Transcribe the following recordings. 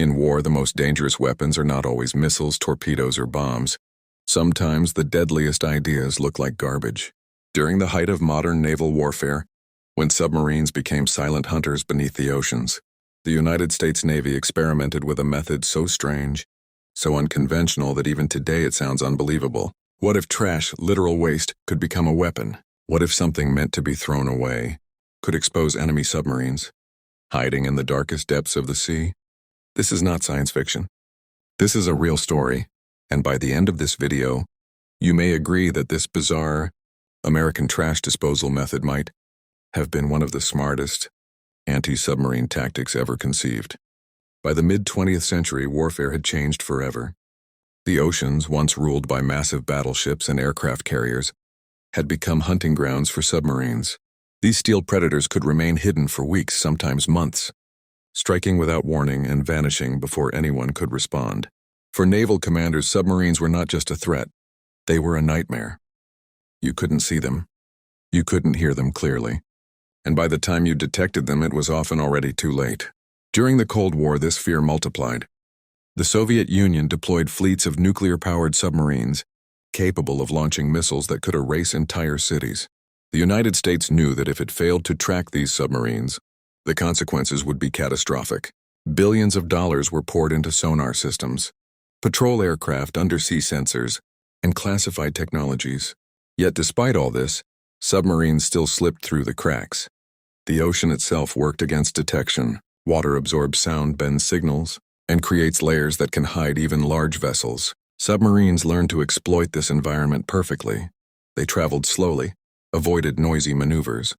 In war, the most dangerous weapons are not always missiles, torpedoes, or bombs. Sometimes the deadliest ideas look like garbage. During the height of modern naval warfare, when submarines became silent hunters beneath the oceans, the United States Navy experimented with a method so strange, so unconventional that even today it sounds unbelievable. What if trash, literal waste, could become a weapon? What if something meant to be thrown away could expose enemy submarines, hiding in the darkest depths of the sea? This is not science fiction. This is a real story, and by the end of this video, you may agree that this bizarre American trash disposal method might have been one of the smartest anti-submarine tactics ever conceived. By the mid-20th century, warfare had changed forever. The oceans, once ruled by massive battleships and aircraft carriers, had become hunting grounds for submarines. These steel predators could remain hidden for weeks, sometimes months, striking without warning and vanishing before anyone could respond. For naval commanders, submarines were not just a threat. They were a nightmare. You couldn't see them. You couldn't hear them clearly. And by the time you detected them, it was often already too late. During the Cold War, this fear multiplied. The Soviet Union deployed fleets of nuclear-powered submarines capable of launching missiles that could erase entire cities. The United States knew that if it failed to track these submarines, the consequences would be catastrophic. Billions of dollars were poured into sonar systems, patrol aircraft, undersea sensors, and classified technologies. Yet despite all this, submarines still slipped through the cracks. The ocean itself worked against detection. Water absorbs sound, bends signals, and creates layers that can hide even large vessels. Submarines learned to exploit this environment perfectly. They traveled slowly, avoided noisy maneuvers,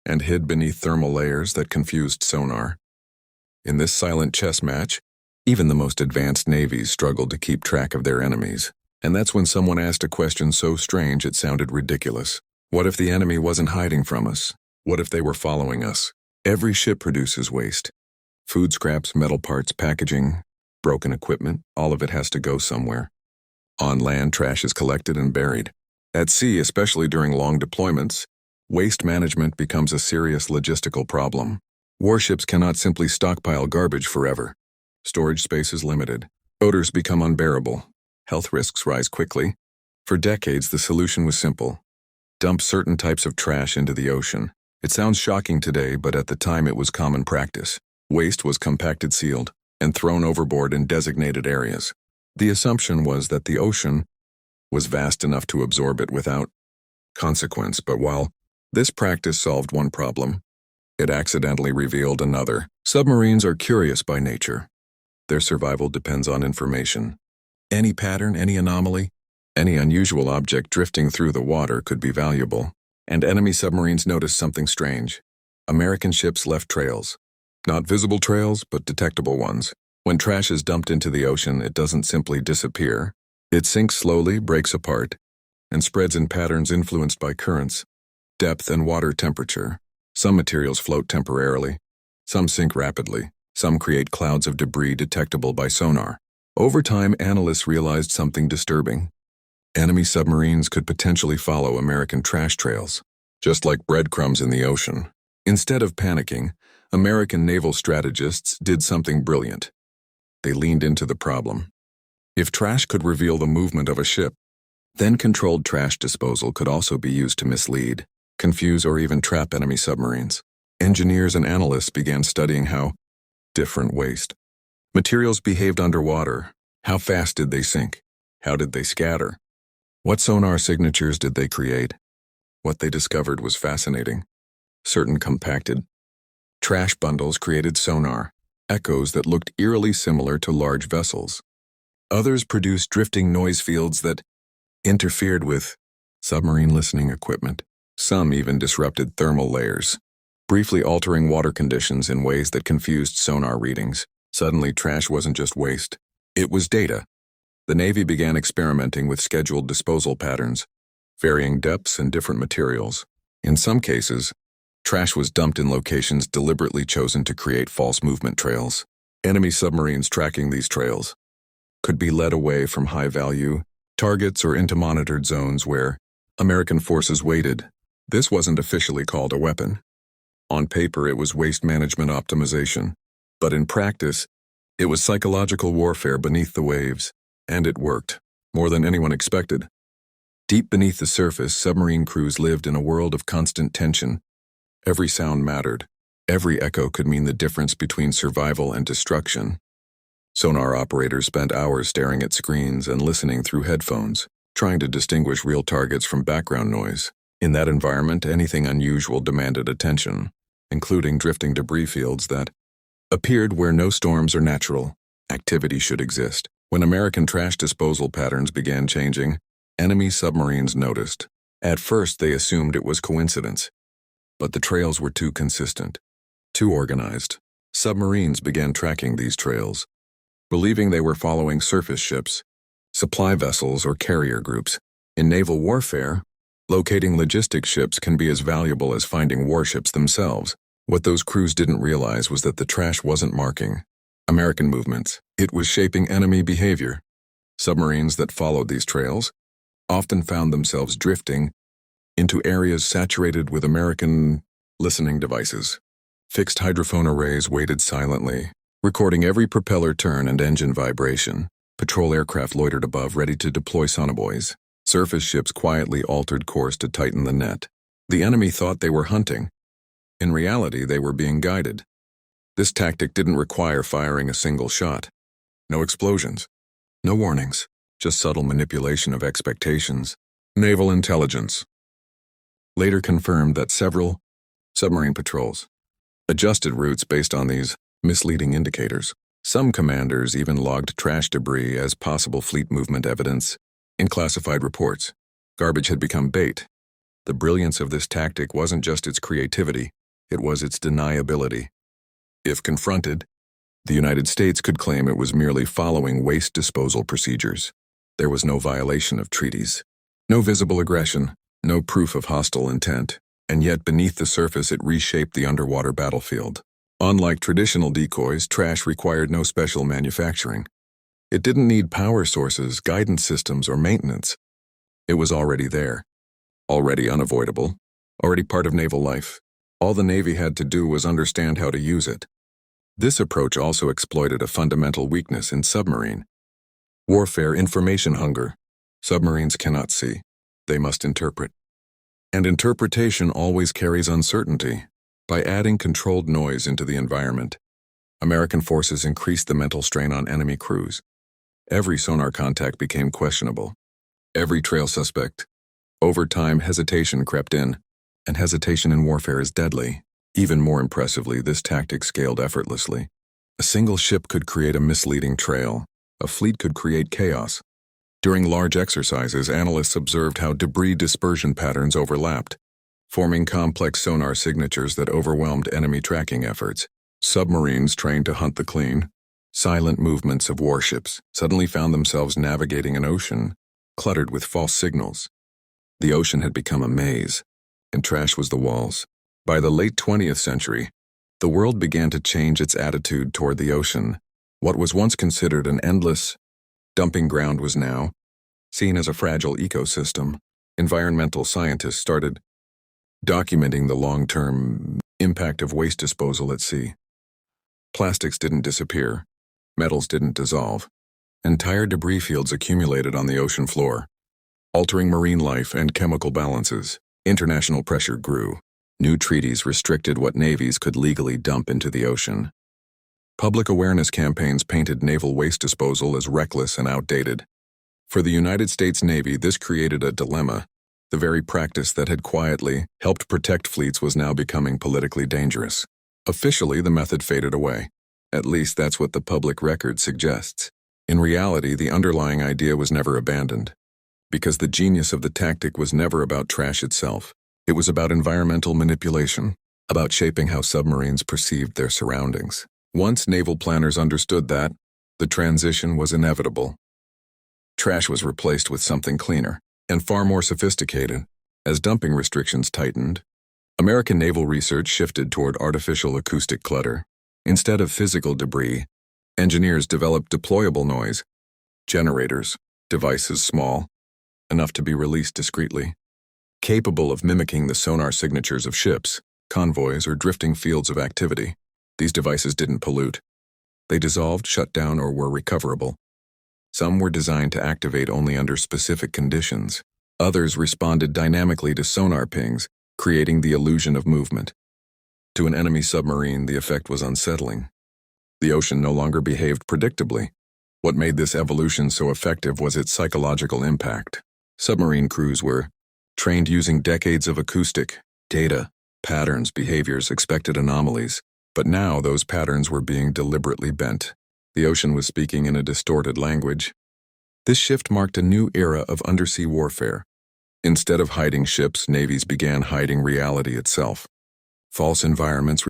and hid beneath thermal layers that confused sonar. In this silent chess match, even the most advanced navies struggled to keep track of their enemies. And that's when someone asked a question so strange it sounded ridiculous. What if the enemy wasn't hiding from us? What if they were following us? Every ship produces waste. Food scraps, metal parts, packaging, broken equipment, all of it has to go somewhere. On land, trash is collected and buried. At sea, especially during long deployments, waste management becomes a serious logistical problem. Warships cannot simply stockpile garbage forever. Storage space is limited. Odors become unbearable. Health risks rise quickly. For decades, the solution was simple. Dump certain types of trash into the ocean. It sounds shocking today, but at the time it was common practice. Waste was compacted, sealed, and thrown overboard in designated areas. The assumption was that the ocean was vast enough to absorb it without consequence, but while this practice solved one problem, it accidentally revealed another. Submarines are curious by nature. Their survival depends on information. Any pattern, any anomaly, any unusual object drifting through the water could be valuable. And enemy submarines noticed something strange. American ships left trails. Not visible trails, but detectable ones. When trash is dumped into the ocean, it doesn't simply disappear. It sinks slowly, breaks apart, and spreads in patterns influenced by currents, depth, and water temperature. Some materials float temporarily. Some sink rapidly. Some create clouds of debris detectable by sonar. Over time, analysts realized something disturbing. Enemy submarines could potentially follow American trash trails, just like breadcrumbs in the ocean. Instead of panicking, American naval strategists did something brilliant. They leaned into the problem. If trash could reveal the movement of a ship, then controlled trash disposal could also be used to mislead, confuse, or even trap enemy submarines. Engineers and analysts began studying how different waste materials behaved underwater. How fast did they sink? How did they scatter? What sonar signatures did they create? What they discovered was fascinating. Certain compacted trash bundles created sonar, echoes that looked eerily similar to large vessels. Others produced drifting noise fields that interfered with submarine listening equipment. Some even disrupted thermal layers, briefly altering water conditions in ways that confused sonar readings. Suddenly, trash wasn't just waste. It was data. The Navy began experimenting with scheduled disposal patterns, varying depths and different materials. In some cases, trash was dumped in locations deliberately chosen to create false movement trails. Enemy submarines tracking these trails could be led away from high-value targets or into monitored zones where American forces waited. This wasn't officially called a weapon. On paper, it was waste management optimization. But in practice, It was psychological warfare beneath the waves, and it worked, more than anyone expected. Deep beneath the surface, submarine crews lived in a world of constant tension. Every sound mattered. Every echo could mean the difference between survival and destruction. Sonar operators spent hours staring at screens and listening through headphones, trying to distinguish real targets from background noise. In that environment, anything unusual demanded attention, including drifting debris fields that appeared where no storms or natural activity should exist. When American trash disposal patterns began changing, enemy submarines noticed. At first, they assumed it was coincidence, but the trails were too consistent, too organized. Submarines began tracking these trails, believing they were following surface ships, supply vessels, or carrier groups. In naval warfare, locating logistics ships can be as valuable as finding warships themselves. What those crews didn't realize was that the trash wasn't marking American movements. It was shaping enemy behavior. Submarines that followed these trails often found themselves drifting into areas saturated with American listening devices. Fixed hydrophone arrays waited silently, recording every propeller turn and engine vibration. Patrol aircraft loitered above, ready to deploy sonobuoys. Surface ships quietly altered course to tighten the net. The enemy thought they were hunting. In reality, they were being guided. This tactic didn't require firing a single shot. No explosions. No warnings. Just subtle manipulation of expectations. Naval intelligence later confirmed that several submarine patrols adjusted routes based on these misleading indicators. Some commanders even logged trash debris as possible fleet movement evidence in classified reports. Garbage had become bait. The brilliance of this tactic wasn't just its creativity, it was its deniability. If confronted, the United States could claim it was merely following waste disposal procedures. There was no violation of treaties, no visible aggression, no proof of hostile intent, and yet beneath the surface it reshaped the underwater battlefield. Unlike traditional decoys, trash required no special manufacturing. It didn't need power sources, guidance systems, or maintenance. It was already there, already unavoidable, already part of naval life. All the Navy had to do was understand how to use it. This approach also exploited a fundamental weakness in submarine warfare: information hunger. Submarines cannot see. They must interpret. And interpretation always carries uncertainty. By adding controlled noise into the environment, American forces increased the mental strain on enemy crews. Every sonar contact became questionable. Every trail suspect. Over time, hesitation crept in, and hesitation in warfare is deadly. Even more impressively, this tactic scaled effortlessly. A single ship could create a misleading trail. A fleet could create chaos. During large exercises, analysts observed how debris dispersion patterns overlapped, forming complex sonar signatures that overwhelmed enemy tracking efforts. Submarines trained to hunt the clean, silent movements of warships suddenly found themselves navigating an ocean cluttered with false signals. The ocean had become a maze, and trash was the walls. By the late 20th century, the world began to change its attitude toward the ocean. What was once considered an endless dumping ground was now seen as a fragile ecosystem. Environmental scientists started documenting the long-term impact of waste disposal at sea. Plastics didn't disappear, metals didn't dissolve. Entire debris fields accumulated on the ocean floor, altering marine life and chemical balances. International pressure grew. New treaties restricted what navies could legally dump into the ocean. Public awareness campaigns painted naval waste disposal as reckless and outdated. For the United States Navy, this created a dilemma. The very practice that had quietly helped protect fleets was now becoming politically dangerous. Officially, the method faded away. At least that's what the public record suggests. In reality, the underlying idea was never abandoned, because the genius of the tactic was never about trash itself. It was about environmental manipulation, about shaping how submarines perceived their surroundings. Once naval planners understood that, the transition was inevitable. Trash was replaced with something cleaner and far more sophisticated. As dumping restrictions tightened, American naval research shifted toward artificial acoustic clutter. Instead of physical debris, engineers developed deployable noise generators, devices small enough to be released discreetly, capable of mimicking the sonar signatures of ships, convoys, or drifting fields of activity. These devices didn't pollute. They dissolved, shut down, or were recoverable. Some were designed to activate only under specific conditions. Others responded dynamically to sonar pings, creating the illusion of movement. To an enemy submarine, the effect was unsettling. The ocean no longer behaved predictably. What made this evolution so effective was its psychological impact. Submarine crews were trained using decades of acoustic data, patterns, behaviors, expected anomalies. But now those patterns were being deliberately bent. The ocean was speaking in a distorted language. This shift marked a new era of undersea warfare. Instead of hiding ships, navies began hiding reality itself. False environments